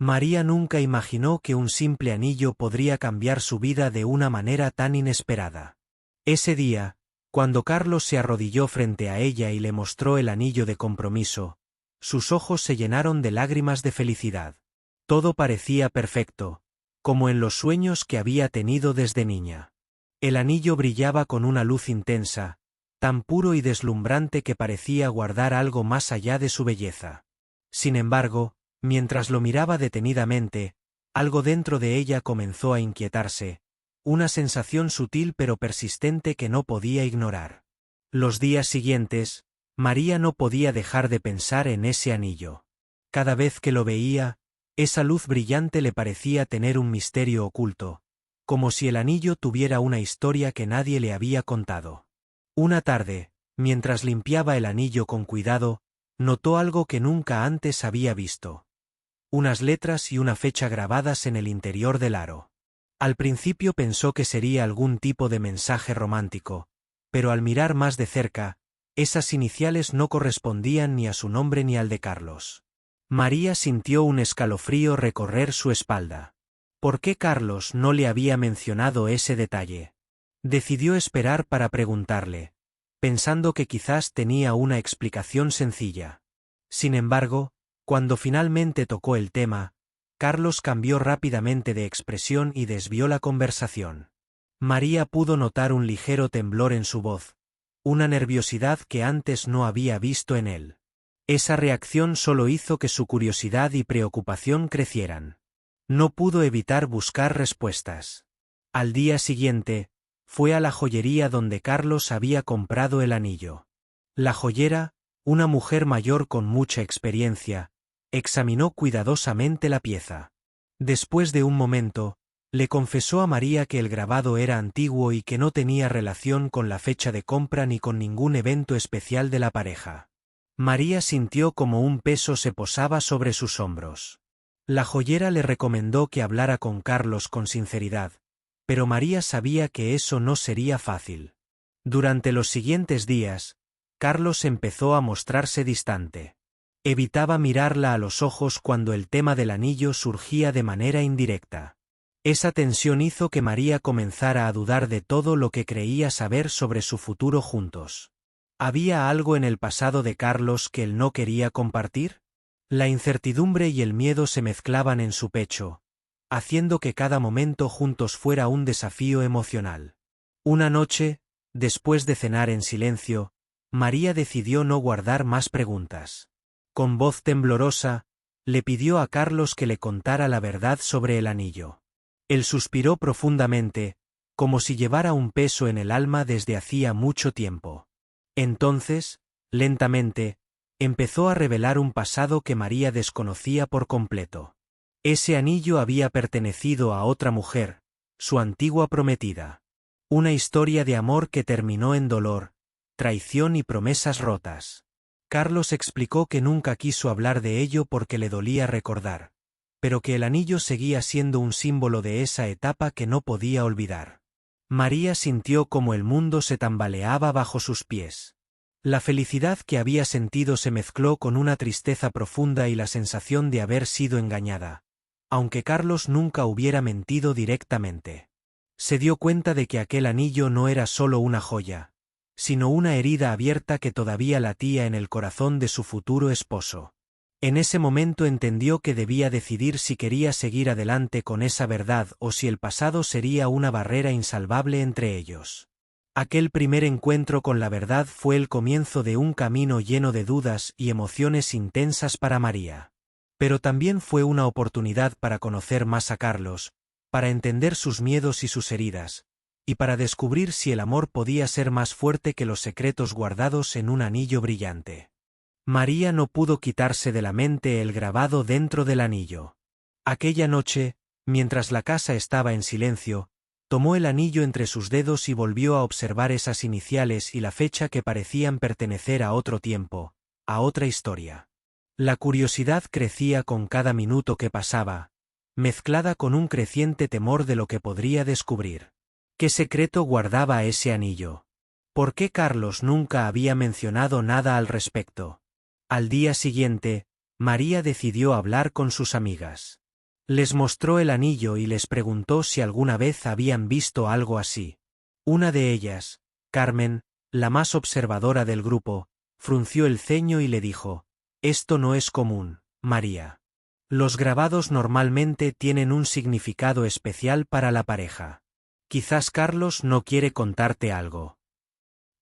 María nunca imaginó que un simple anillo podría cambiar su vida de una manera tan inesperada. Ese día, cuando Carlos se arrodilló frente a ella y le mostró el anillo de compromiso, sus ojos se llenaron de lágrimas de felicidad. Todo parecía perfecto, como en los sueños que había tenido desde niña. El anillo brillaba con una luz intensa, tan puro y deslumbrante que parecía guardar algo más allá de su belleza. Sin embargo, mientras lo miraba detenidamente, algo dentro de ella comenzó a inquietarse, una sensación sutil pero persistente que no podía ignorar. Los días siguientes, María no podía dejar de pensar en ese anillo. Cada vez que lo veía, esa luz brillante le parecía tener un misterio oculto, como si el anillo tuviera una historia que nadie le había contado. Una tarde, mientras limpiaba el anillo con cuidado, notó algo que nunca antes había visto. Unas letras y una fecha grabadas en el interior del aro. Al principio pensó que sería algún tipo de mensaje romántico, pero al mirar más de cerca, esas iniciales no correspondían ni a su nombre ni al de Carlos. María sintió un escalofrío recorrer su espalda. ¿Por qué Carlos no le había mencionado ese detalle? Decidió esperar para preguntarle, pensando que quizás tenía una explicación sencilla. Sin embargo, cuando finalmente tocó el tema, Carlos cambió rápidamente de expresión y desvió la conversación. María pudo notar un ligero temblor en su voz, una nerviosidad que antes no había visto en él. Esa reacción solo hizo que su curiosidad y preocupación crecieran. No pudo evitar buscar respuestas. Al día siguiente, fue a la joyería donde Carlos había comprado el anillo. La joyera, una mujer mayor con mucha experiencia, examinó cuidadosamente la pieza. Después de un momento, le confesó a María que el grabado era antiguo y que no tenía relación con la fecha de compra ni con ningún evento especial de la pareja. María sintió como un peso se posaba sobre sus hombros. La joyera le recomendó que hablara con Carlos con sinceridad, pero María sabía que eso no sería fácil. Durante los siguientes días, Carlos empezó a mostrarse distante. Evitaba mirarla a los ojos cuando el tema del anillo surgía de manera indirecta. Esa tensión hizo que María comenzara a dudar de todo lo que creía saber sobre su futuro juntos. ¿Había algo en el pasado de Carlos que él no quería compartir? La incertidumbre y el miedo se mezclaban en su pecho, haciendo que cada momento juntos fuera un desafío emocional. Una noche, después de cenar en silencio, María decidió no guardar más preguntas. Con voz temblorosa, le pidió a Carlos que le contara la verdad sobre el anillo. Él suspiró profundamente, como si llevara un peso en el alma desde hacía mucho tiempo. Entonces, lentamente, empezó a revelar un pasado que María desconocía por completo. Ese anillo había pertenecido a otra mujer, su antigua prometida. Una historia de amor que terminó en dolor, traición y promesas rotas. Carlos explicó que nunca quiso hablar de ello porque le dolía recordar, pero que el anillo seguía siendo un símbolo de esa etapa que no podía olvidar. María sintió como el mundo se tambaleaba bajo sus pies. La felicidad que había sentido se mezcló con una tristeza profunda y la sensación de haber sido engañada, aunque Carlos nunca hubiera mentido directamente. Se dio cuenta de que aquel anillo no era solo una joya, sino una herida abierta que todavía latía en el corazón de su futuro esposo. En ese momento entendió que debía decidir si quería seguir adelante con esa verdad o si el pasado sería una barrera insalvable entre ellos. Aquel primer encuentro con la verdad fue el comienzo de un camino lleno de dudas y emociones intensas para María. Pero también fue una oportunidad para conocer más a Carlos, para entender sus miedos y sus heridas, y para descubrir si el amor podía ser más fuerte que los secretos guardados en un anillo brillante. María no pudo quitarse de la mente el grabado dentro del anillo. Aquella noche, mientras la casa estaba en silencio, tomó el anillo entre sus dedos y volvió a observar esas iniciales y la fecha que parecían pertenecer a otro tiempo, a otra historia. La curiosidad crecía con cada minuto que pasaba, mezclada con un creciente temor de lo que podría descubrir. ¿Qué secreto guardaba ese anillo? ¿Por qué Carlos nunca había mencionado nada al respecto? Al día siguiente, María decidió hablar con sus amigas. Les mostró el anillo y les preguntó si alguna vez habían visto algo así. Una de ellas, Carmen, la más observadora del grupo, frunció el ceño y le dijo: «Esto no es común, María. Los grabados normalmente tienen un significado especial para la pareja. Quizás Carlos no quiere contarte algo».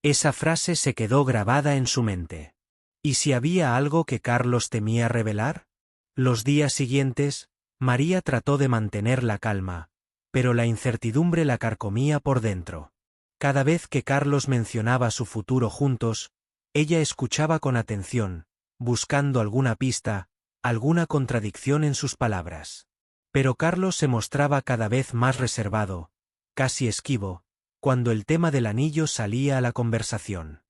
Esa frase se quedó grabada en su mente. ¿Y si había algo que Carlos temía revelar? Los días siguientes, María trató de mantener la calma, pero la incertidumbre la carcomía por dentro. Cada vez que Carlos mencionaba su futuro juntos, ella escuchaba con atención, buscando alguna pista, alguna contradicción en sus palabras. Pero Carlos se mostraba cada vez más reservado, casi esquivo, cuando el tema del anillo salía a la conversación.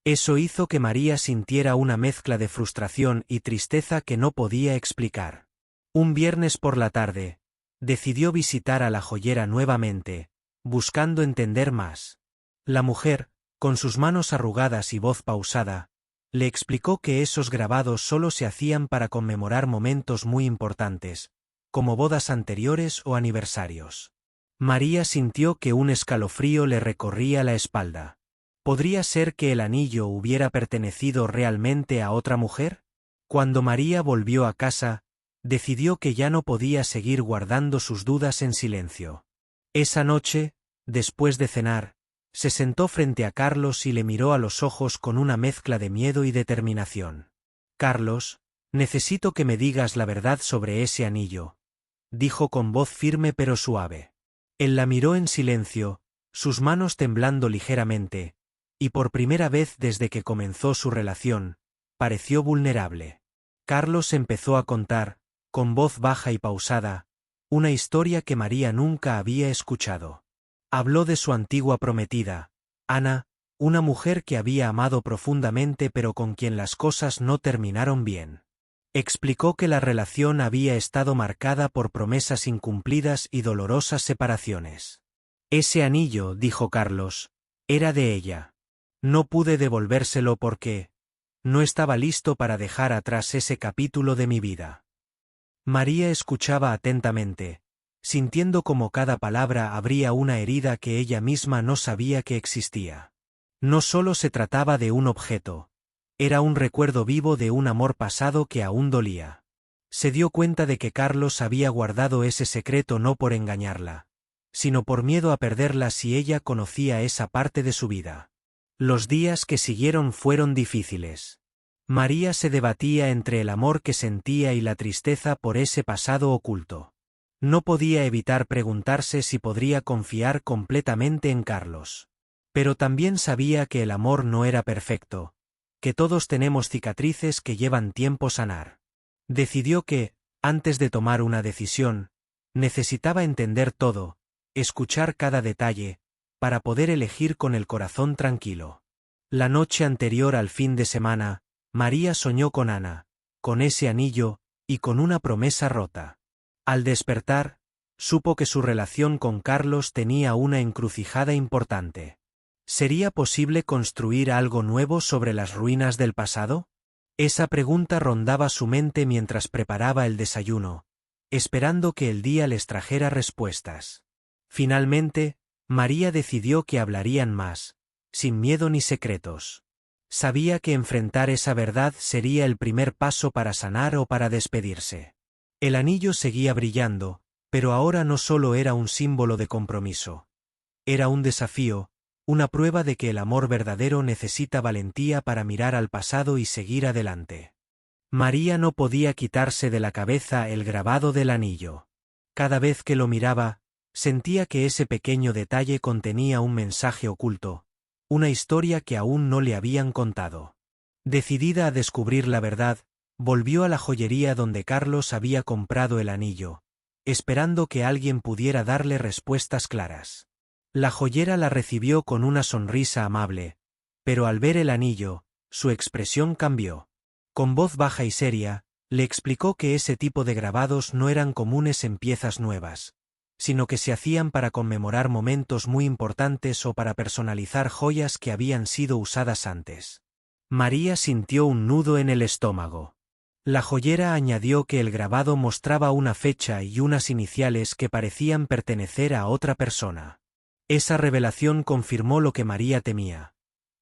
Eso hizo que María sintiera una mezcla de frustración y tristeza que no podía explicar. Un viernes por la tarde, decidió visitar a la joyera nuevamente, buscando entender más. La mujer, con sus manos arrugadas y voz pausada, le explicó que esos grabados solo se hacían para conmemorar momentos muy importantes, como bodas anteriores o aniversarios. María sintió que un escalofrío le recorría la espalda. ¿Podría ser que el anillo hubiera pertenecido realmente a otra mujer? Cuando María volvió a casa, decidió que ya no podía seguir guardando sus dudas en silencio. Esa noche, después de cenar, se sentó frente a Carlos y le miró a los ojos con una mezcla de miedo y determinación. «Carlos, necesito que me digas la verdad sobre ese anillo», dijo con voz firme pero suave. Él la miró en silencio, sus manos temblando ligeramente, y por primera vez desde que comenzó su relación, pareció vulnerable. Carlos empezó a contar, con voz baja y pausada, una historia que María nunca había escuchado. Habló de su antigua prometida, Ana, una mujer que había amado profundamente pero con quien las cosas no terminaron bien. Explicó que la relación había estado marcada por promesas incumplidas y dolorosas separaciones. «Ese anillo», dijo Carlos, «era de ella. No pude devolvérselo porque no estaba listo para dejar atrás ese capítulo de mi vida». María escuchaba atentamente, sintiendo como cada palabra abría una herida que ella misma no sabía que existía. No solo se trataba de un objeto, era un recuerdo vivo de un amor pasado que aún dolía. Se dio cuenta de que Carlos había guardado ese secreto no por engañarla, sino por miedo a perderla si ella conocía esa parte de su vida. Los días que siguieron fueron difíciles. María se debatía entre el amor que sentía y la tristeza por ese pasado oculto. No podía evitar preguntarse si podría confiar completamente en Carlos. Pero también sabía que el amor no era perfecto, que todos tenemos cicatrices que llevan tiempo sanar. Decidió que, antes de tomar una decisión, necesitaba entender todo, escuchar cada detalle, para poder elegir con el corazón tranquilo. La noche anterior al fin de semana, María soñó con Ana, con ese anillo, y con una promesa rota. Al despertar, supo que su relación con Carlos tenía una encrucijada importante. ¿Sería posible construir algo nuevo sobre las ruinas del pasado? Esa pregunta rondaba su mente mientras preparaba el desayuno, esperando que el día les trajera respuestas. Finalmente, María decidió que hablarían más, sin miedo ni secretos. Sabía que enfrentar esa verdad sería el primer paso para sanar o para despedirse. El anillo seguía brillando, pero ahora no solo era un símbolo de compromiso. Era un desafío, una prueba de que el amor verdadero necesita valentía para mirar al pasado y seguir adelante. María no podía quitarse de la cabeza el grabado del anillo. Cada vez que lo miraba, sentía que ese pequeño detalle contenía un mensaje oculto, una historia que aún no le habían contado. Decidida a descubrir la verdad, volvió a la joyería donde Carlos había comprado el anillo, esperando que alguien pudiera darle respuestas claras. La joyera la recibió con una sonrisa amable, pero al ver el anillo, su expresión cambió. Con voz baja y seria, le explicó que ese tipo de grabados no eran comunes en piezas nuevas, sino que se hacían para conmemorar momentos muy importantes o para personalizar joyas que habían sido usadas antes. María sintió un nudo en el estómago. La joyera añadió que el grabado mostraba una fecha y unas iniciales que parecían pertenecer a otra persona. Esa revelación confirmó lo que María temía.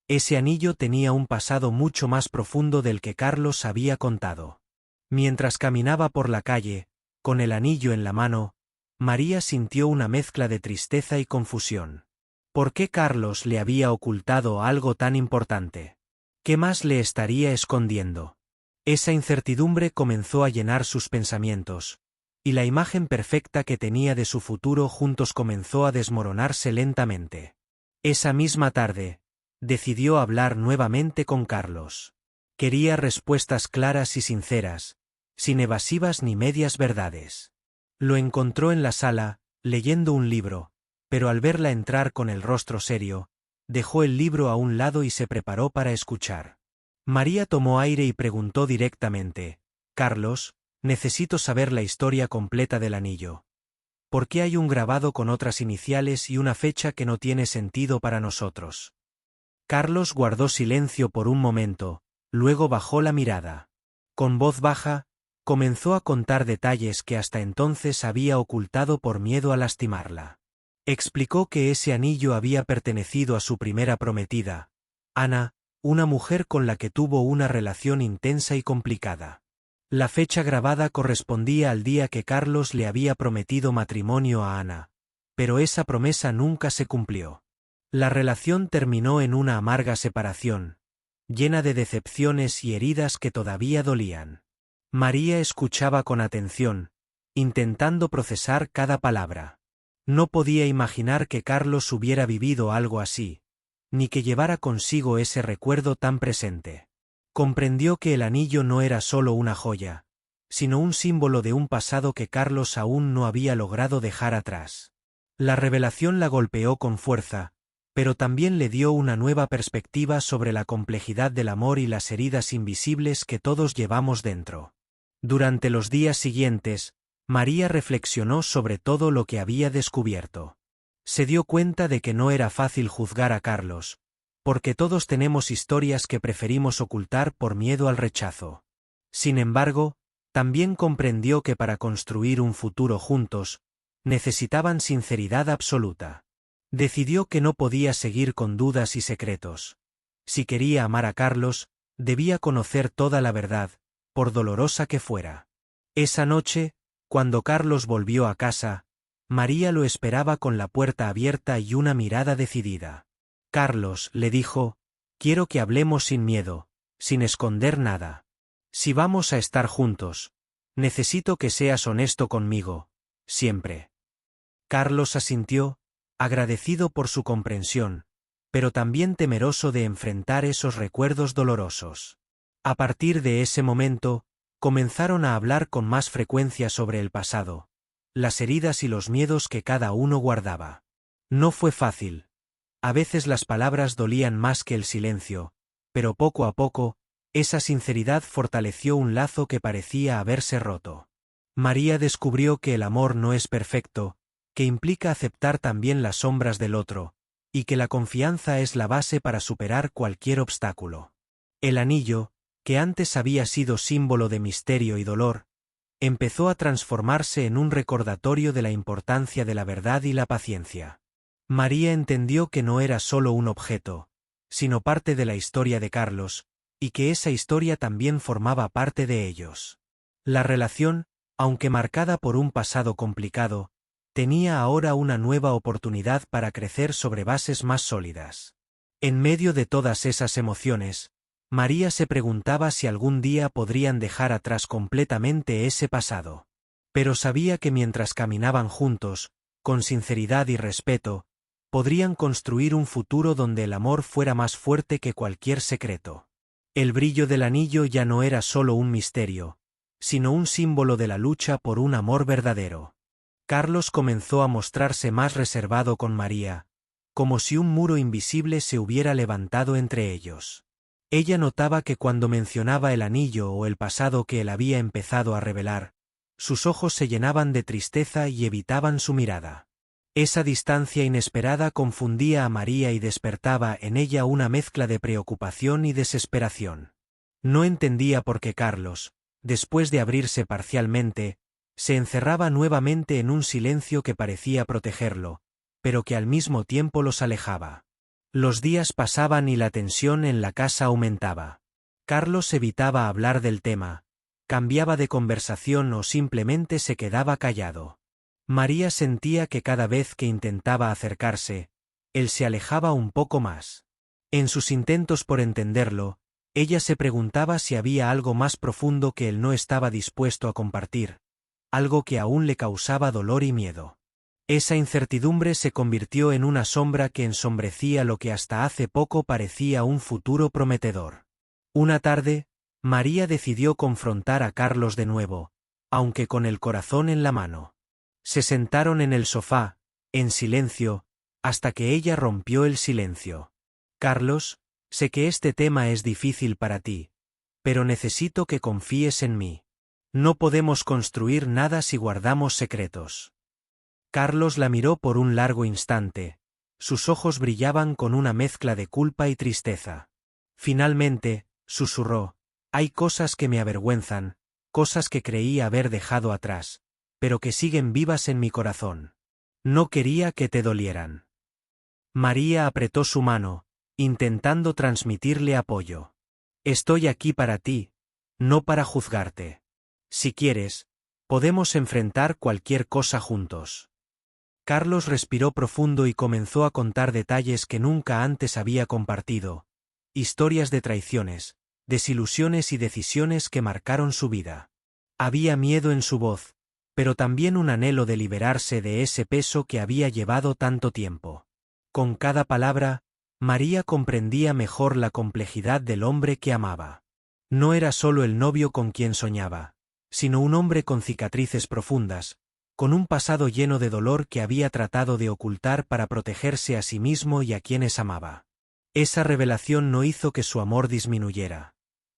Ese anillo tenía un pasado mucho más profundo del que Carlos había contado. Mientras caminaba por la calle, con el anillo en la mano, María sintió una mezcla de tristeza y confusión. ¿Por qué Carlos le había ocultado algo tan importante? ¿Qué más le estaría escondiendo? Esa incertidumbre comenzó a llenar sus pensamientos, y la imagen perfecta que tenía de su futuro juntos comenzó a desmoronarse lentamente. Esa misma tarde, decidió hablar nuevamente con Carlos. Quería respuestas claras y sinceras, sin evasivas ni medias verdades. Lo encontró en la sala, leyendo un libro, pero al verla entrar con el rostro serio, dejó el libro a un lado y se preparó para escuchar. María tomó aire y preguntó directamente: «Carlos, necesito saber la historia completa del anillo. ¿Por qué hay un grabado con otras iniciales y una fecha que no tiene sentido para nosotros?» Carlos guardó silencio por un momento, luego bajó la mirada. Con voz baja, comenzó a contar detalles que hasta entonces había ocultado por miedo a lastimarla. Explicó que ese anillo había pertenecido a su primera prometida, Ana, una mujer con la que tuvo una relación intensa y complicada. La fecha grabada correspondía al día que Carlos le había prometido matrimonio a Ana, pero esa promesa nunca se cumplió. La relación terminó en una amarga separación, llena de decepciones y heridas que todavía dolían. María escuchaba con atención, intentando procesar cada palabra. No podía imaginar que Carlos hubiera vivido algo así, ni que llevara consigo ese recuerdo tan presente. Comprendió que el anillo no era solo una joya, sino un símbolo de un pasado que Carlos aún no había logrado dejar atrás. La revelación la golpeó con fuerza, pero también le dio una nueva perspectiva sobre la complejidad del amor y las heridas invisibles que todos llevamos dentro. Durante los días siguientes, María reflexionó sobre todo lo que había descubierto. Se dio cuenta de que no era fácil juzgar a Carlos, porque todos tenemos historias que preferimos ocultar por miedo al rechazo. Sin embargo, también comprendió que para construir un futuro juntos, necesitaban sinceridad absoluta. Decidió que no podía seguir con dudas y secretos. Si quería amar a Carlos, debía conocer toda la verdad, por dolorosa que fuera. Esa noche, cuando Carlos volvió a casa, María lo esperaba con la puerta abierta y una mirada decidida. «Carlos», le dijo, «quiero que hablemos sin miedo, sin esconder nada. Si vamos a estar juntos, necesito que seas honesto conmigo, siempre». Carlos asintió, agradecido por su comprensión, pero también temeroso de enfrentar esos recuerdos dolorosos. A partir de ese momento, comenzaron a hablar con más frecuencia sobre el pasado, las heridas y los miedos que cada uno guardaba. No fue fácil. A veces las palabras dolían más que el silencio, pero poco a poco, esa sinceridad fortaleció un lazo que parecía haberse roto. María descubrió que el amor no es perfecto, que implica aceptar también las sombras del otro, y que la confianza es la base para superar cualquier obstáculo. El anillo, que antes había sido símbolo de misterio y dolor, empezó a transformarse en un recordatorio de la importancia de la verdad y la paciencia. María entendió que no era solo un objeto, sino parte de la historia de Carlos, y que esa historia también formaba parte de ellos. La relación, aunque marcada por un pasado complicado, tenía ahora una nueva oportunidad para crecer sobre bases más sólidas. En medio de todas esas emociones, María se preguntaba si algún día podrían dejar atrás completamente ese pasado. Pero sabía que mientras caminaban juntos, con sinceridad y respeto, podrían construir un futuro donde el amor fuera más fuerte que cualquier secreto. El brillo del anillo ya no era solo un misterio, sino un símbolo de la lucha por un amor verdadero. Carlos comenzó a mostrarse más reservado con María, como si un muro invisible se hubiera levantado entre ellos. Ella notaba que cuando mencionaba el anillo o el pasado que él había empezado a revelar, sus ojos se llenaban de tristeza y evitaban su mirada. Esa distancia inesperada confundía a María y despertaba en ella una mezcla de preocupación y desesperación. No entendía por qué Carlos, después de abrirse parcialmente, se encerraba nuevamente en un silencio que parecía protegerlo, pero que al mismo tiempo los alejaba. Los días pasaban y la tensión en la casa aumentaba. Carlos evitaba hablar del tema, cambiaba de conversación o simplemente se quedaba callado. María sentía que cada vez que intentaba acercarse, él se alejaba un poco más. En sus intentos por entenderlo, ella se preguntaba si había algo más profundo que él no estaba dispuesto a compartir, algo que aún le causaba dolor y miedo. Esa incertidumbre se convirtió en una sombra que ensombrecía lo que hasta hace poco parecía un futuro prometedor. Una tarde, María decidió confrontar a Carlos de nuevo, aunque con el corazón en la mano. Se sentaron en el sofá, en silencio, hasta que ella rompió el silencio. Carlos, sé que este tema es difícil para ti, pero necesito que confíes en mí. No podemos construir nada si guardamos secretos. Carlos la miró por un largo instante, sus ojos brillaban con una mezcla de culpa y tristeza. Finalmente, susurró, hay cosas que me avergüenzan, cosas que creí haber dejado atrás, pero que siguen vivas en mi corazón. No quería que te dolieran. María apretó su mano, intentando transmitirle apoyo. Estoy aquí para ti, no para juzgarte. Si quieres, podemos enfrentar cualquier cosa juntos. Carlos respiró profundo y comenzó a contar detalles que nunca antes había compartido, historias de traiciones, desilusiones y decisiones que marcaron su vida. Había miedo en su voz, pero también un anhelo de liberarse de ese peso que había llevado tanto tiempo. Con cada palabra, María comprendía mejor la complejidad del hombre que amaba. No era solo el novio con quien soñaba, sino un hombre con cicatrices profundas, con un pasado lleno de dolor que había tratado de ocultar para protegerse a sí mismo y a quienes amaba. Esa revelación no hizo que su amor disminuyera.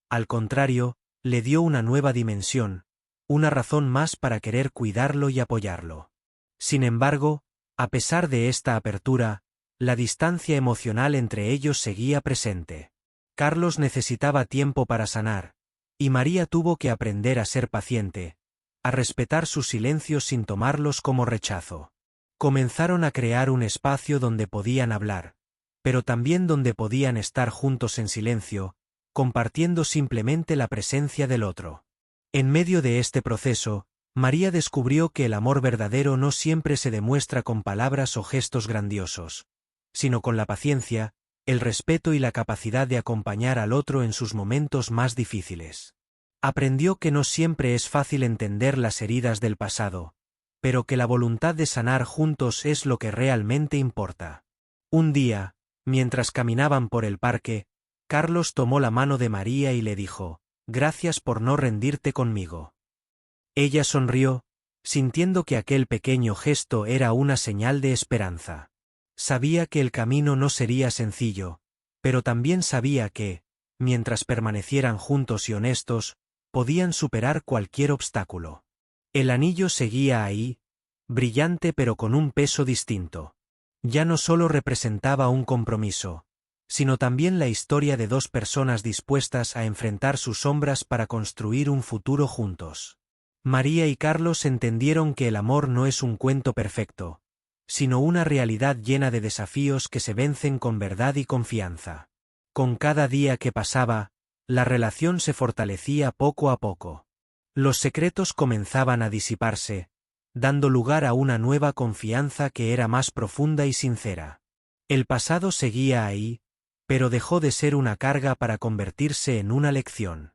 Al contrario, le dio una nueva dimensión, una razón más para querer cuidarlo y apoyarlo. Sin embargo, a pesar de esta apertura, la distancia emocional entre ellos seguía presente. Carlos necesitaba tiempo para sanar, y María tuvo que aprender a ser paciente, a respetar sus silencios sin tomarlos como rechazo. Comenzaron a crear un espacio donde podían hablar, pero también donde podían estar juntos en silencio, compartiendo simplemente la presencia del otro. En medio de este proceso, María descubrió que el amor verdadero no siempre se demuestra con palabras o gestos grandiosos, sino con la paciencia, el respeto y la capacidad de acompañar al otro en sus momentos más difíciles. Aprendió que no siempre es fácil entender las heridas del pasado, pero que la voluntad de sanar juntos es lo que realmente importa. Un día, mientras caminaban por el parque, Carlos tomó la mano de María y le dijo, «Gracias por no rendirte conmigo». Ella sonrió, sintiendo que aquel pequeño gesto era una señal de esperanza. Sabía que el camino no sería sencillo, pero también sabía que, mientras permanecieran juntos y honestos, podían superar cualquier obstáculo. El anillo seguía ahí, brillante pero con un peso distinto. Ya no solo representaba un compromiso, sino también la historia de dos personas dispuestas a enfrentar sus sombras para construir un futuro juntos. María y Carlos entendieron que el amor no es un cuento perfecto, sino una realidad llena de desafíos que se vencen con verdad y confianza. Con cada día que pasaba, la relación se fortalecía poco a poco. Los secretos comenzaban a disiparse, dando lugar a una nueva confianza que era más profunda y sincera. El pasado seguía ahí, pero dejó de ser una carga para convertirse en una lección.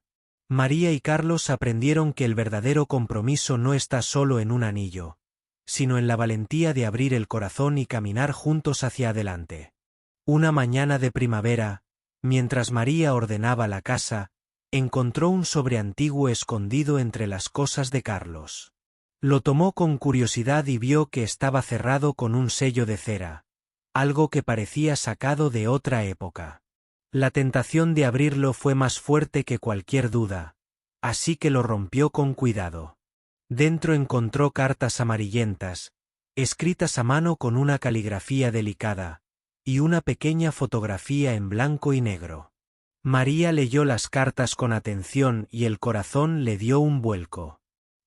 María y Carlos aprendieron que el verdadero compromiso no está solo en un anillo, sino en la valentía de abrir el corazón y caminar juntos hacia adelante. Una mañana de primavera, mientras María ordenaba la casa, encontró un sobre antiguo escondido entre las cosas de Carlos. Lo tomó con curiosidad y vio que estaba cerrado con un sello de cera, algo que parecía sacado de otra época. La tentación de abrirlo fue más fuerte que cualquier duda, así que lo rompió con cuidado. Dentro encontró cartas amarillentas, escritas a mano con una caligrafía delicada, y una pequeña fotografía en blanco y negro. María leyó las cartas con atención y el corazón le dio un vuelco.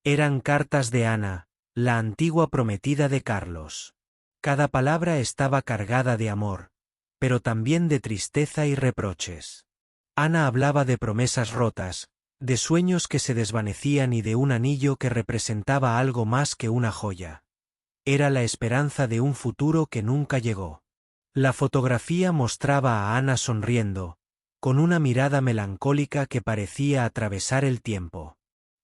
Eran cartas de Ana, la antigua prometida de Carlos. Cada palabra estaba cargada de amor, pero también de tristeza y reproches. Ana hablaba de promesas rotas, de sueños que se desvanecían y de un anillo que representaba algo más que una joya. Era la esperanza de un futuro que nunca llegó. La fotografía mostraba a Ana sonriendo, con una mirada melancólica que parecía atravesar el tiempo.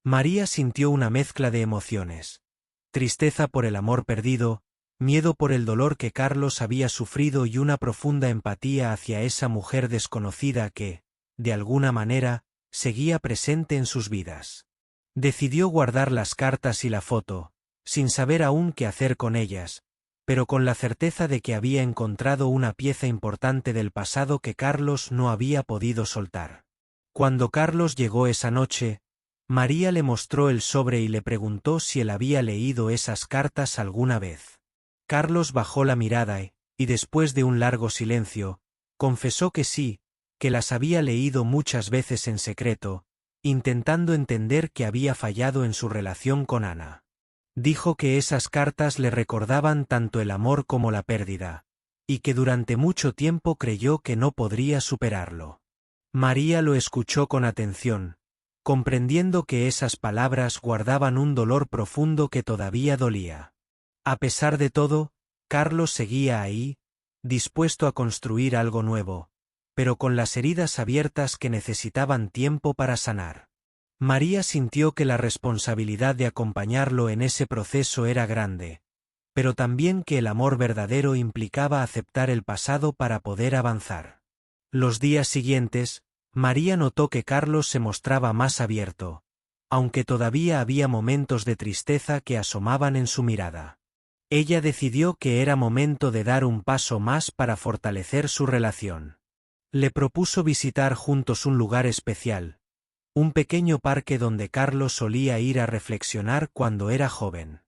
María sintió una mezcla de emociones. Tristeza por el amor perdido, miedo por el dolor que Carlos había sufrido y una profunda empatía hacia esa mujer desconocida que, de alguna manera, seguía presente en sus vidas. Decidió guardar las cartas y la foto, sin saber aún qué hacer con ellas, pero con la certeza de que había encontrado una pieza importante del pasado que Carlos no había podido soltar. Cuando Carlos llegó esa noche, María le mostró el sobre y le preguntó si él había leído esas cartas alguna vez. Carlos bajó la mirada y después de un largo silencio, confesó que sí, que las había leído muchas veces en secreto, intentando entender que había fallado en su relación con Ana. Dijo que esas cartas le recordaban tanto el amor como la pérdida, y que durante mucho tiempo creyó que no podría superarlo. María lo escuchó con atención, comprendiendo que esas palabras guardaban un dolor profundo que todavía dolía. A pesar de todo, Carlos seguía ahí, dispuesto a construir algo nuevo, pero con las heridas abiertas que necesitaban tiempo para sanar. María sintió que la responsabilidad de acompañarlo en ese proceso era grande, pero también que el amor verdadero implicaba aceptar el pasado para poder avanzar. Los días siguientes, María notó que Carlos se mostraba más abierto, aunque todavía había momentos de tristeza que asomaban en su mirada. Ella decidió que era momento de dar un paso más para fortalecer su relación. Le propuso visitar juntos un lugar especial, un pequeño parque donde Carlos solía ir a reflexionar cuando era joven.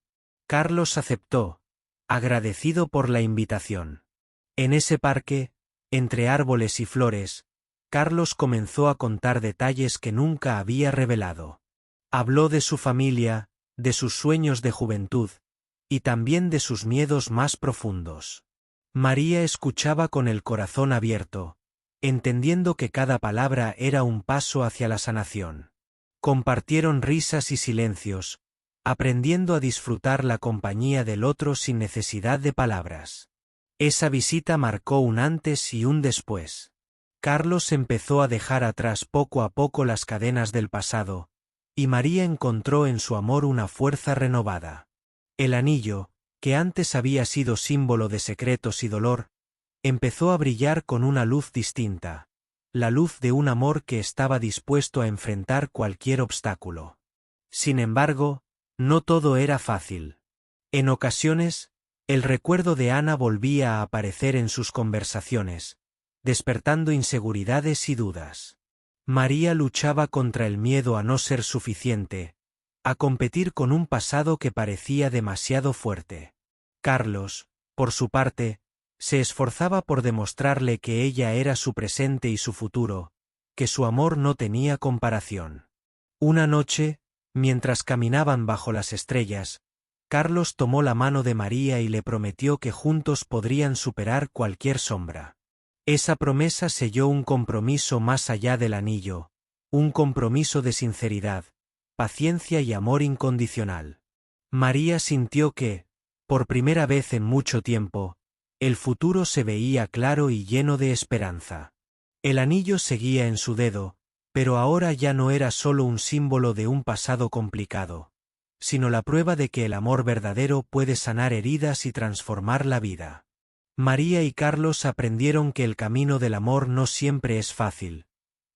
Carlos aceptó, agradecido por la invitación. En ese parque, entre árboles y flores, Carlos comenzó a contar detalles que nunca había revelado. Habló de su familia, de sus sueños de juventud, y también de sus miedos más profundos. María escuchaba con el corazón abierto, entendiendo que cada palabra era un paso hacia la sanación. Compartieron risas y silencios, aprendiendo a disfrutar la compañía del otro sin necesidad de palabras. Esa visita marcó un antes y un después. Carlos empezó a dejar atrás poco a poco las cadenas del pasado, y María encontró en su amor una fuerza renovada. El anillo, que antes había sido símbolo de secretos y dolor, empezó a brillar con una luz distinta, la luz de un amor que estaba dispuesto a enfrentar cualquier obstáculo. Sin embargo, no todo era fácil. En ocasiones, el recuerdo de Ana volvía a aparecer en sus conversaciones, despertando inseguridades y dudas. María luchaba contra el miedo a no ser suficiente, a competir con un pasado que parecía demasiado fuerte. Carlos, por su parte, se esforzaba por demostrarle que ella era su presente y su futuro, que su amor no tenía comparación. Una noche, mientras caminaban bajo las estrellas, Carlos tomó la mano de María y le prometió que juntos podrían superar cualquier sombra. Esa promesa selló un compromiso más allá del anillo, un compromiso de sinceridad, paciencia y amor incondicional. María sintió que, por primera vez en mucho tiempo, el futuro se veía claro y lleno de esperanza. El anillo seguía en su dedo, pero ahora ya no era solo un símbolo de un pasado complicado, sino la prueba de que el amor verdadero puede sanar heridas y transformar la vida. María y Carlos aprendieron que el camino del amor no siempre es fácil,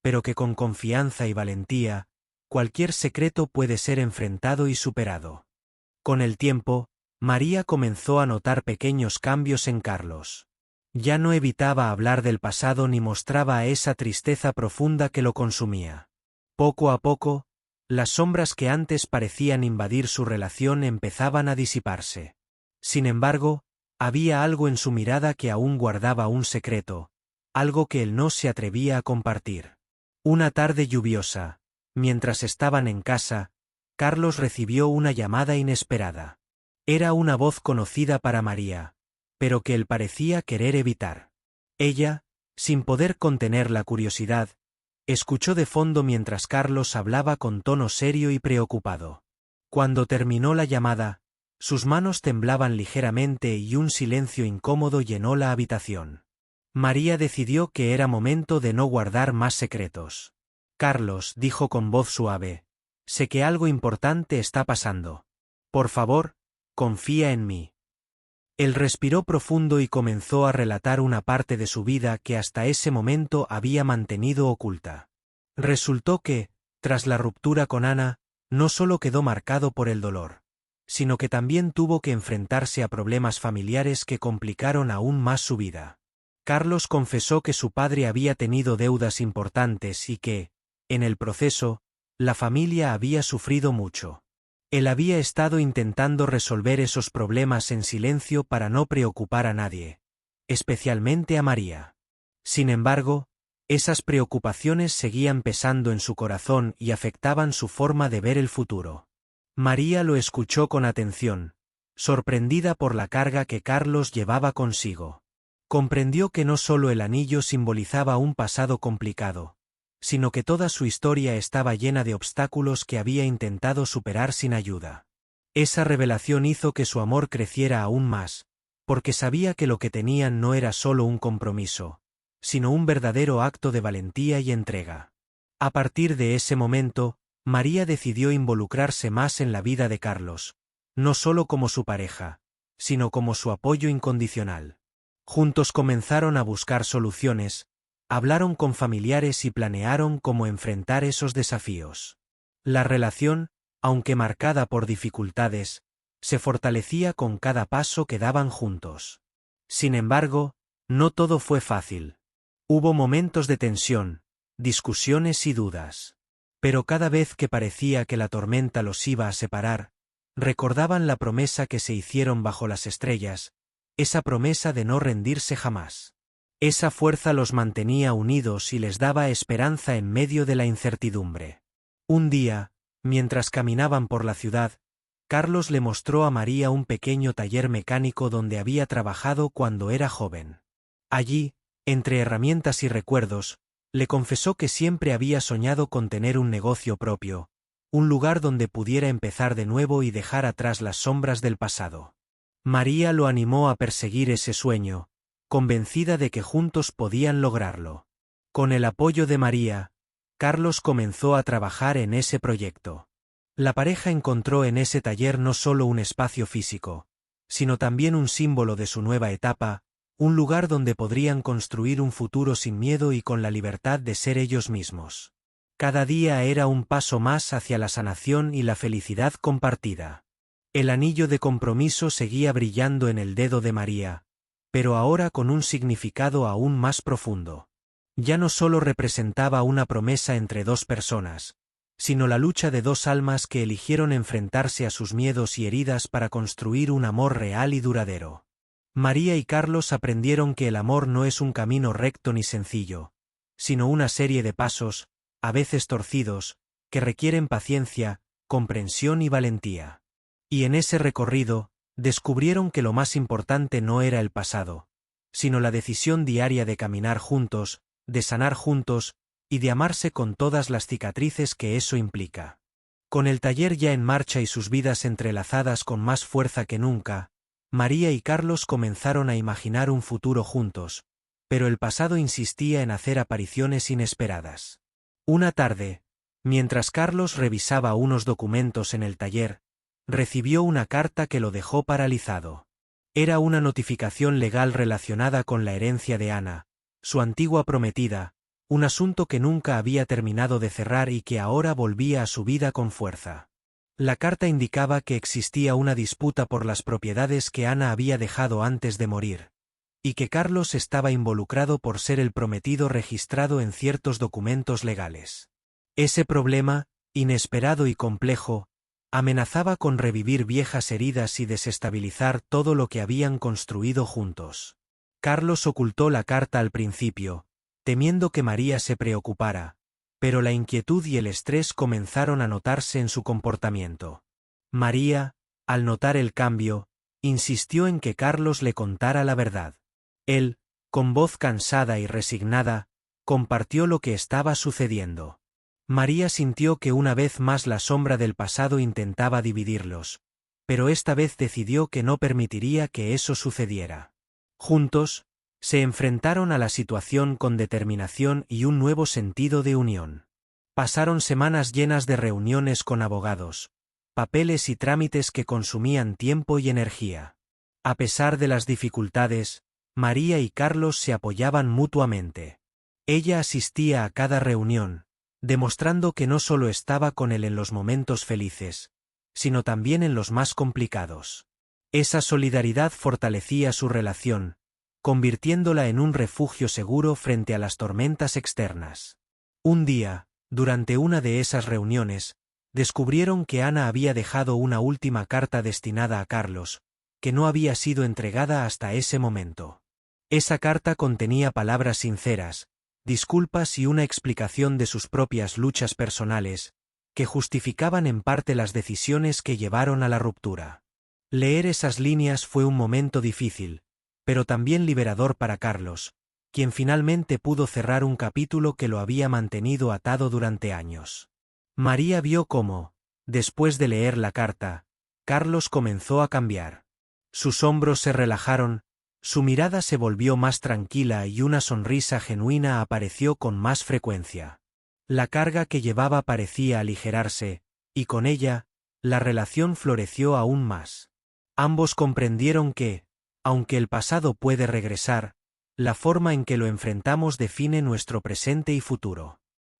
pero que con confianza y valentía, cualquier secreto puede ser enfrentado y superado. Con el tiempo, María comenzó a notar pequeños cambios en Carlos. Ya no evitaba hablar del pasado ni mostraba esa tristeza profunda que lo consumía. Poco a poco, las sombras que antes parecían invadir su relación empezaban a disiparse. Sin embargo, había algo en su mirada que aún guardaba un secreto, algo que él no se atrevía a compartir. Una tarde lluviosa, mientras estaban en casa, Carlos recibió una llamada inesperada. Era una voz conocida para María, pero que él parecía querer evitar. Ella, sin poder contener la curiosidad, escuchó de fondo mientras Carlos hablaba con tono serio y preocupado. Cuando terminó la llamada, sus manos temblaban ligeramente y un silencio incómodo llenó la habitación. María decidió que era momento de no guardar más secretos. Carlos dijo con voz suave, sé que algo importante está pasando. Por favor, confía en mí. Él respiró profundo y comenzó a relatar una parte de su vida que hasta ese momento había mantenido oculta. Resultó que, tras la ruptura con Ana, no solo quedó marcado por el dolor, sino que también tuvo que enfrentarse a problemas familiares que complicaron aún más su vida. Carlos confesó que su padre había tenido deudas importantes y que, en el proceso, la familia había sufrido mucho. Él había estado intentando resolver esos problemas en silencio para no preocupar a nadie, especialmente a María. Sin embargo, esas preocupaciones seguían pesando en su corazón y afectaban su forma de ver el futuro. María lo escuchó con atención, sorprendida por la carga que Carlos llevaba consigo. Comprendió que no solo el anillo simbolizaba un pasado complicado, sino que toda su historia estaba llena de obstáculos que había intentado superar sin ayuda. Esa revelación hizo que su amor creciera aún más, porque sabía que lo que tenían no era solo un compromiso, sino un verdadero acto de valentía y entrega. A partir de ese momento, María decidió involucrarse más en la vida de Carlos, no solo como su pareja, sino como su apoyo incondicional. Juntos comenzaron a buscar soluciones, hablaron con familiares y planearon cómo enfrentar esos desafíos. La relación, aunque marcada por dificultades, se fortalecía con cada paso que daban juntos. Sin embargo, no todo fue fácil. Hubo momentos de tensión, discusiones y dudas. Pero cada vez que parecía que la tormenta los iba a separar, recordaban la promesa que se hicieron bajo las estrellas, esa promesa de no rendirse jamás. Esa fuerza los mantenía unidos y les daba esperanza en medio de la incertidumbre. Un día, mientras caminaban por la ciudad, Carlos le mostró a María un pequeño taller mecánico donde había trabajado cuando era joven. Allí, entre herramientas y recuerdos, le confesó que siempre había soñado con tener un negocio propio, un lugar donde pudiera empezar de nuevo y dejar atrás las sombras del pasado. María lo animó a perseguir ese sueño, convencida de que juntos podían lograrlo. Con el apoyo de María, Carlos comenzó a trabajar en ese proyecto. La pareja encontró en ese taller no solo un espacio físico, sino también un símbolo de su nueva etapa, un lugar donde podrían construir un futuro sin miedo y con la libertad de ser ellos mismos. Cada día era un paso más hacia la sanación y la felicidad compartida. El anillo de compromiso seguía brillando en el dedo de María, pero ahora con un significado aún más profundo. Ya no solo representaba una promesa entre dos personas, sino la lucha de dos almas que eligieron enfrentarse a sus miedos y heridas para construir un amor real y duradero. María y Carlos aprendieron que el amor no es un camino recto ni sencillo, sino una serie de pasos, a veces torcidos, que requieren paciencia, comprensión y valentía. Y en ese recorrido, descubrieron que lo más importante no era el pasado, sino la decisión diaria de caminar juntos, de sanar juntos, y de amarse con todas las cicatrices que eso implica. Con el taller ya en marcha y sus vidas entrelazadas con más fuerza que nunca, María y Carlos comenzaron a imaginar un futuro juntos, pero el pasado insistía en hacer apariciones inesperadas. Una tarde, mientras Carlos revisaba unos documentos en el taller, recibió una carta que lo dejó paralizado. Era una notificación legal relacionada con la herencia de Ana, su antigua prometida, un asunto que nunca había terminado de cerrar y que ahora volvía a su vida con fuerza. La carta indicaba que existía una disputa por las propiedades que Ana había dejado antes de morir, y que Carlos estaba involucrado por ser el prometido registrado en ciertos documentos legales. Ese problema, inesperado y complejo, amenazaba con revivir viejas heridas y desestabilizar todo lo que habían construido juntos. Carlos ocultó la carta al principio, temiendo que María se preocupara, pero la inquietud y el estrés comenzaron a notarse en su comportamiento. María, al notar el cambio, insistió en que Carlos le contara la verdad. Él, con voz cansada y resignada, compartió lo que estaba sucediendo. María sintió que una vez más la sombra del pasado intentaba dividirlos, pero esta vez decidió que no permitiría que eso sucediera. Juntos, se enfrentaron a la situación con determinación y un nuevo sentido de unión. Pasaron semanas llenas de reuniones con abogados, papeles y trámites que consumían tiempo y energía. A pesar de las dificultades, María y Carlos se apoyaban mutuamente. Ella asistía a cada reunión, demostrando que no solo estaba con él en los momentos felices, sino también en los más complicados. Esa solidaridad fortalecía su relación, convirtiéndola en un refugio seguro frente a las tormentas externas. Un día, durante una de esas reuniones, descubrieron que Ana había dejado una última carta destinada a Carlos, que no había sido entregada hasta ese momento. Esa carta contenía palabras sinceras, disculpas y una explicación de sus propias luchas personales, que justificaban en parte las decisiones que llevaron a la ruptura. Leer esas líneas fue un momento difícil, pero también liberador para Carlos, quien finalmente pudo cerrar un capítulo que lo había mantenido atado durante años. María vio cómo, después de leer la carta, Carlos comenzó a cambiar. Sus hombros se relajaron, su mirada se volvió más tranquila y una sonrisa genuina apareció con más frecuencia. La carga que llevaba parecía aligerarse, y con ella, la relación floreció aún más. Ambos comprendieron que, aunque el pasado puede regresar, la forma en que lo enfrentamos define nuestro presente y futuro.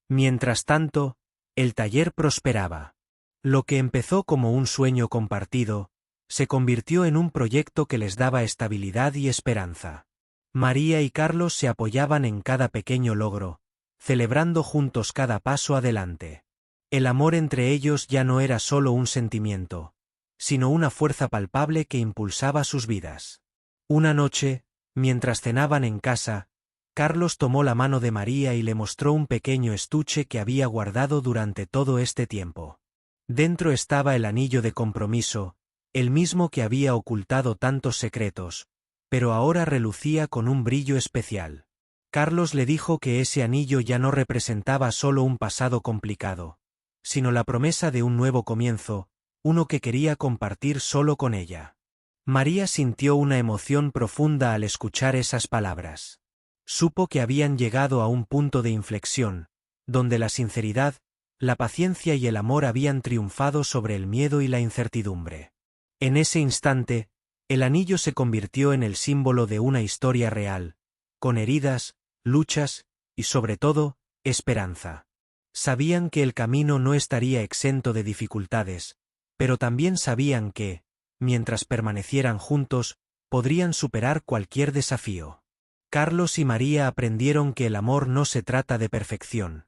Mientras tanto, el taller prosperaba. Lo que empezó como un sueño compartido, se convirtió en un proyecto que les daba estabilidad y esperanza. María y Carlos se apoyaban en cada pequeño logro, celebrando juntos cada paso adelante. El amor entre ellos ya no era solo un sentimiento, sino una fuerza palpable que impulsaba sus vidas. Una noche, mientras cenaban en casa, Carlos tomó la mano de María y le mostró un pequeño estuche que había guardado durante todo este tiempo. Dentro estaba el anillo de compromiso, el mismo que había ocultado tantos secretos, pero ahora relucía con un brillo especial. Carlos le dijo que ese anillo ya no representaba solo un pasado complicado, sino la promesa de un nuevo comienzo, uno que quería compartir solo con ella. María sintió una emoción profunda al escuchar esas palabras. Supo que habían llegado a un punto de inflexión, donde la sinceridad, la paciencia y el amor habían triunfado sobre el miedo y la incertidumbre. En ese instante, el anillo se convirtió en el símbolo de una historia real, con heridas, luchas, y sobre todo, esperanza. Sabían que el camino no estaría exento de dificultades, pero también sabían que, mientras permanecieran juntos, podrían superar cualquier desafío. Carlos y María aprendieron que el amor no se trata de perfección,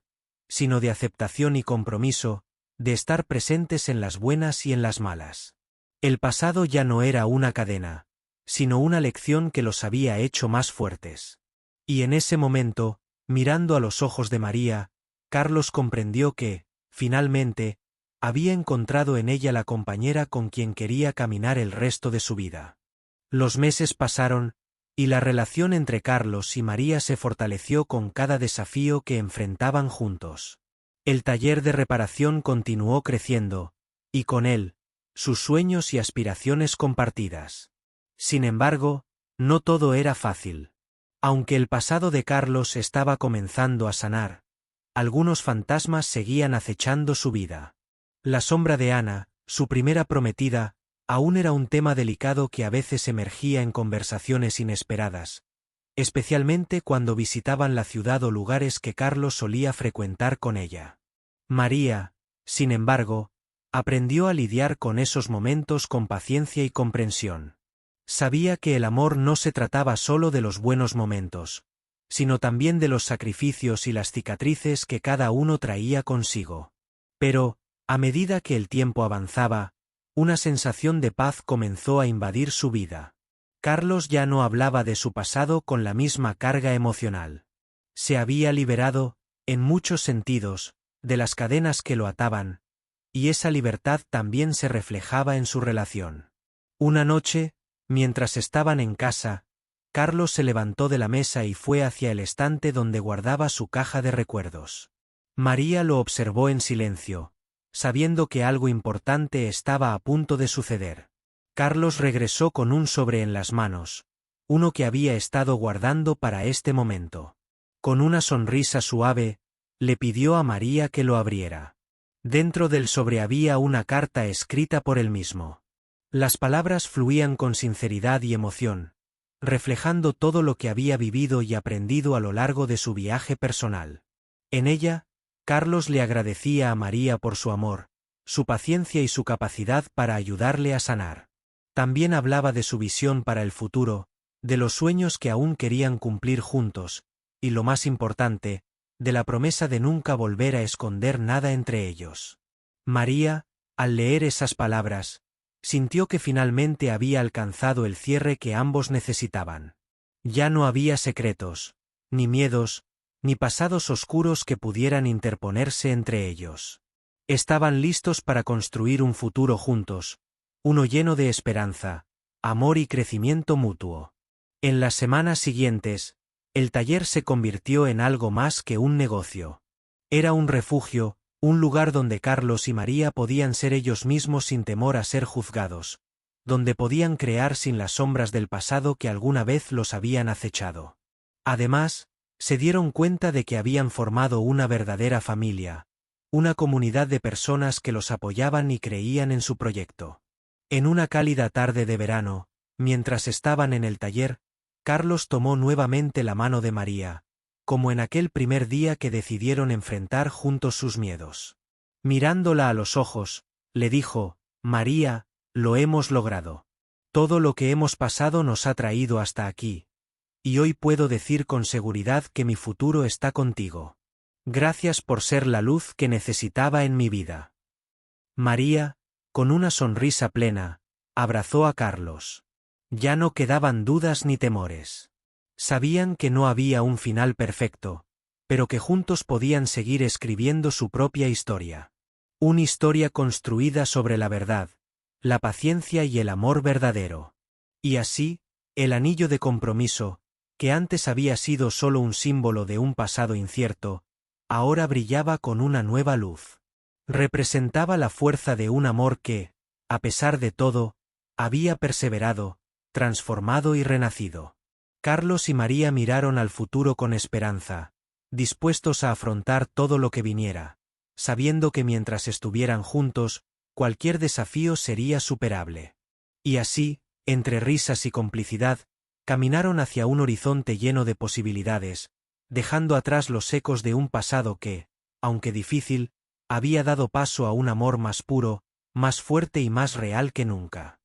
sino de aceptación y compromiso, de estar presentes en las buenas y en las malas. El pasado ya no era una cadena, sino una lección que los había hecho más fuertes. Y en ese momento, mirando a los ojos de María, Carlos comprendió que, finalmente, había encontrado en ella la compañera con quien quería caminar el resto de su vida. Los meses pasaron, y la relación entre Carlos y María se fortaleció con cada desafío que enfrentaban juntos. El taller de reparación continuó creciendo, y con él, sus sueños y aspiraciones compartidas. Sin embargo, no todo era fácil. Aunque el pasado de Carlos estaba comenzando a sanar, algunos fantasmas seguían acechando su vida. La sombra de Ana, su primera prometida, aún era un tema delicado que a veces emergía en conversaciones inesperadas, especialmente cuando visitaban la ciudad o lugares que Carlos solía frecuentar con ella. María, sin embargo, aprendió a lidiar con esos momentos con paciencia y comprensión. Sabía que el amor no se trataba solo de los buenos momentos, sino también de los sacrificios y las cicatrices que cada uno traía consigo. Pero, a medida que el tiempo avanzaba, una sensación de paz comenzó a invadir su vida. Carlos ya no hablaba de su pasado con la misma carga emocional. Se había liberado, en muchos sentidos, de las cadenas que lo ataban, y esa libertad también se reflejaba en su relación. Una noche, mientras estaban en casa, Carlos se levantó de la mesa y fue hacia el estante donde guardaba su caja de recuerdos. María lo observó en silencio, sabiendo que algo importante estaba a punto de suceder. Carlos regresó con un sobre en las manos, uno que había estado guardando para este momento. Con una sonrisa suave, le pidió a María que lo abriera. Dentro del sobre había una carta escrita por él mismo. Las palabras fluían con sinceridad y emoción, reflejando todo lo que había vivido y aprendido a lo largo de su viaje personal. En ella, Carlos le agradecía a María por su amor, su paciencia y su capacidad para ayudarle a sanar. También hablaba de su visión para el futuro, de los sueños que aún querían cumplir juntos, y lo más importante, de la promesa de nunca volver a esconder nada entre ellos. María, al leer esas palabras, sintió que finalmente había alcanzado el cierre que ambos necesitaban. Ya no había secretos, ni miedos, ni pasados oscuros que pudieran interponerse entre ellos. Estaban listos para construir un futuro juntos, uno lleno de esperanza, amor y crecimiento mutuo. En las semanas siguientes, el taller se convirtió en algo más que un negocio. Era un refugio, un lugar donde Carlos y María podían ser ellos mismos sin temor a ser juzgados, donde podían crear sin las sombras del pasado que alguna vez los habían acechado. Además, se dieron cuenta de que habían formado una verdadera familia, una comunidad de personas que los apoyaban y creían en su proyecto. En una cálida tarde de verano, mientras estaban en el taller, Carlos tomó nuevamente la mano de María, como en aquel primer día que decidieron enfrentar juntos sus miedos. Mirándola a los ojos, le dijo: «María, lo hemos logrado. Todo lo que hemos pasado nos ha traído hasta aquí. Y hoy puedo decir con seguridad que mi futuro está contigo. Gracias por ser la luz que necesitaba en mi vida». María, con una sonrisa plena, abrazó a Carlos. Ya no quedaban dudas ni temores. Sabían que no había un final perfecto, pero que juntos podían seguir escribiendo su propia historia. Una historia construida sobre la verdad, la paciencia y el amor verdadero. Y así, el anillo de compromiso, que antes había sido solo un símbolo de un pasado incierto, ahora brillaba con una nueva luz. Representaba la fuerza de un amor que, a pesar de todo, había perseverado, transformado y renacido. Carlos y María miraron al futuro con esperanza, dispuestos a afrontar todo lo que viniera, sabiendo que mientras estuvieran juntos, cualquier desafío sería superable. Y así, entre risas y complicidad, caminaron hacia un horizonte lleno de posibilidades, dejando atrás los ecos de un pasado que, aunque difícil, había dado paso a un amor más puro, más fuerte y más real que nunca.